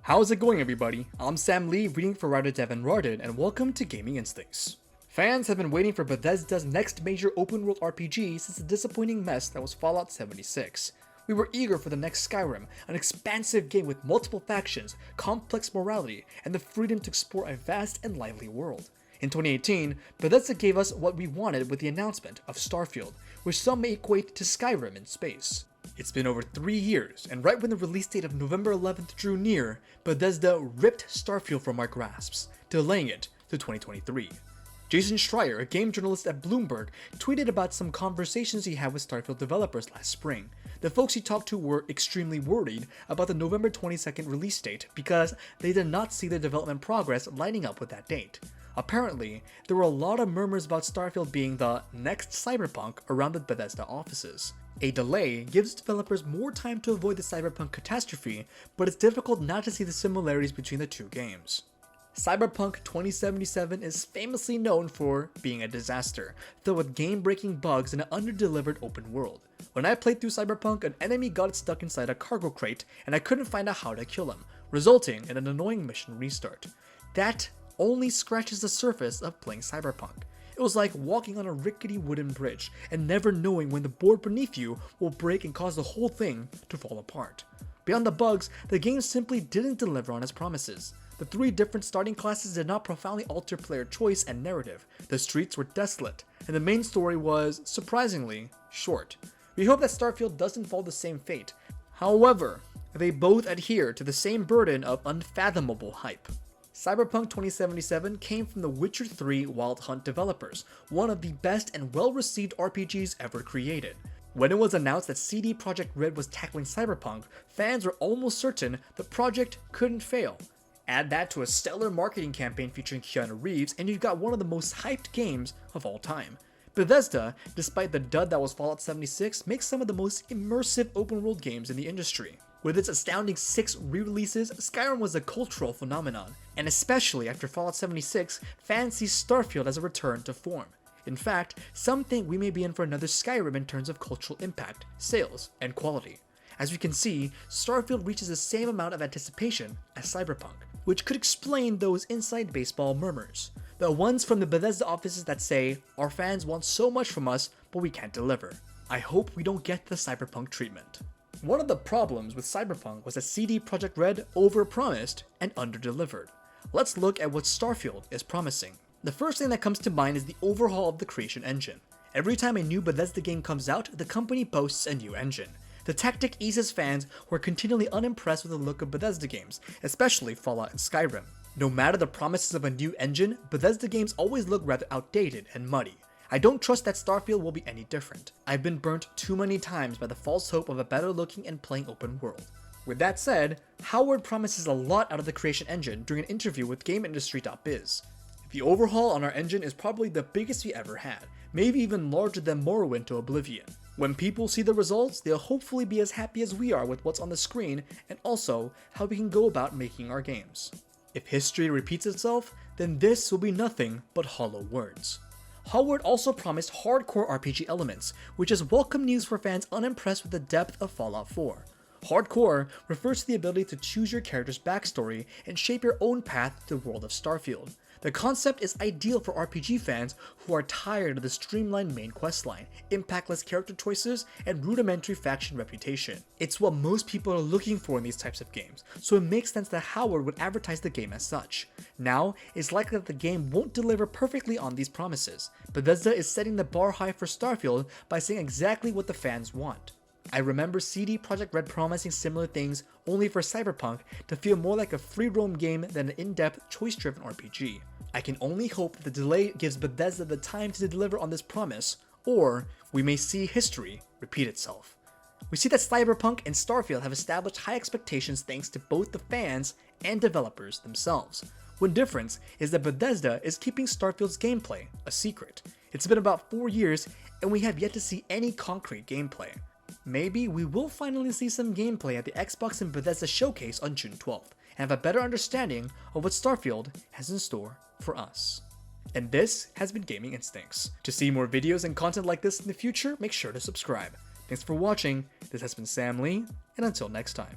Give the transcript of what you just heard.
How's it going, everybody? I'm Sam Lee, reading for writer Devin Rardin, and welcome to Gaming Instincts. Fans have been waiting for Bethesda's next major open-world RPG since the disappointing mess that was Fallout 76. We were eager for the next Skyrim, an expansive game with multiple factions, complex morality, and the freedom to explore a vast and lively world. In 2018, Bethesda gave us what we wanted with the announcement of Starfield, which some may equate to Skyrim in space. It's been over 3 years, and right when the release date of November 11th drew near, Bethesda ripped Starfield from our grasps, delaying it to 2023. Jason Schreier, a game journalist at Bloomberg, tweeted about some conversations he had with Starfield developers last spring. The folks he talked to were extremely worried about the November 22nd release date because they did not see the development progress lining up with that date. Apparently, there were a lot of murmurs about Starfield being the next Cyberpunk around the Bethesda offices. A delay gives developers more time to avoid the Cyberpunk catastrophe, but it's difficult not to see the similarities between the two games. Cyberpunk 2077 is famously known for being a disaster, filled with game-breaking bugs and an under-delivered open world. When I played through Cyberpunk, an enemy got stuck inside a cargo crate and I couldn't find out how to kill him, resulting in an annoying mission restart. That only scratches the surface of playing Cyberpunk. It was like walking on a rickety wooden bridge and never knowing when the board beneath you will break and cause the whole thing to fall apart. Beyond the bugs, the game simply didn't deliver on its promises. The 3 different starting classes did not profoundly alter player choice and narrative. The streets were desolate, and the main story was, surprisingly, short. We hope that Starfield doesn't follow the same fate. However, they both adhere to the same burden of unfathomable hype. Cyberpunk 2077 came from the Witcher 3 Wild Hunt developers, one of the best and well-received RPGs ever created. When it was announced that CD Projekt Red was tackling Cyberpunk, fans were almost certain the project couldn't fail. Add that to a stellar marketing campaign featuring Keanu Reeves and you've got one of the most hyped games of all time. Bethesda, despite the dud that was Fallout 76, makes some of the most immersive open-world games in the industry. With its astounding 6 re-releases, Skyrim was a cultural phenomenon, and especially after Fallout 76, fans see Starfield as a return to form. In fact, some think we may be in for another Skyrim in terms of cultural impact, sales, and quality. As we can see, Starfield reaches the same amount of anticipation as Cyberpunk, which could explain those inside baseball murmurs. The ones from the Bethesda offices that say, our fans want so much from us, but we can't deliver. I hope we don't get the Cyberpunk treatment. One of the problems with Cyberpunk was that CD Projekt Red overpromised and underdelivered. Let's look at what Starfield is promising. The first thing that comes to mind is the overhaul of the creation engine. Every time a new Bethesda game comes out, the company boasts a new engine. The tactic eases fans who are continually unimpressed with the look of Bethesda games, especially Fallout and Skyrim. No matter the promises of a new engine, Bethesda games always look rather outdated and muddy. I don't trust that Starfield will be any different. I've been burnt too many times by the false hope of a better looking and playing open world. With that said, Howard promises a lot out of the creation engine during an interview with GameIndustry.biz. The overhaul on our engine is probably the biggest we ever had, maybe even larger than Morrowind to Oblivion. When people see the results, they'll hopefully be as happy as we are with what's on the screen and also how we can go about making our games. If history repeats itself, then this will be nothing but hollow words. Howard also promised hardcore RPG elements, which is welcome news for fans unimpressed with the depth of Fallout 4. Hardcore refers to the ability to choose your character's backstory and shape your own path to the world of Starfield. The concept is ideal for RPG fans who are tired of the streamlined main questline, impactless character choices, and rudimentary faction reputation. It's what most people are looking for in these types of games, so it makes sense that Howard would advertise the game as such. Now, it's likely that the game won't deliver perfectly on these promises. Bethesda is setting the bar high for Starfield by saying exactly what the fans want. I remember CD Projekt Red promising similar things only for Cyberpunk to feel more like a free roam game than an in-depth, choice-driven RPG. I can only hope that the delay gives Bethesda the time to deliver on this promise, or we may see history repeat itself. We see that Cyberpunk and Starfield have established high expectations thanks to both the fans and developers themselves. One difference is that Bethesda is keeping Starfield's gameplay a secret. It's been about 4 years and we have yet to see any concrete gameplay. Maybe we will finally see some gameplay at the Xbox and Bethesda showcase on June 12th, and have a better understanding of what Starfield has in store for us. And this has been Gaming Instincts. To see more videos and content like this in the future, make sure to subscribe. Thanks for watching, this has been Sam Lee, and until next time.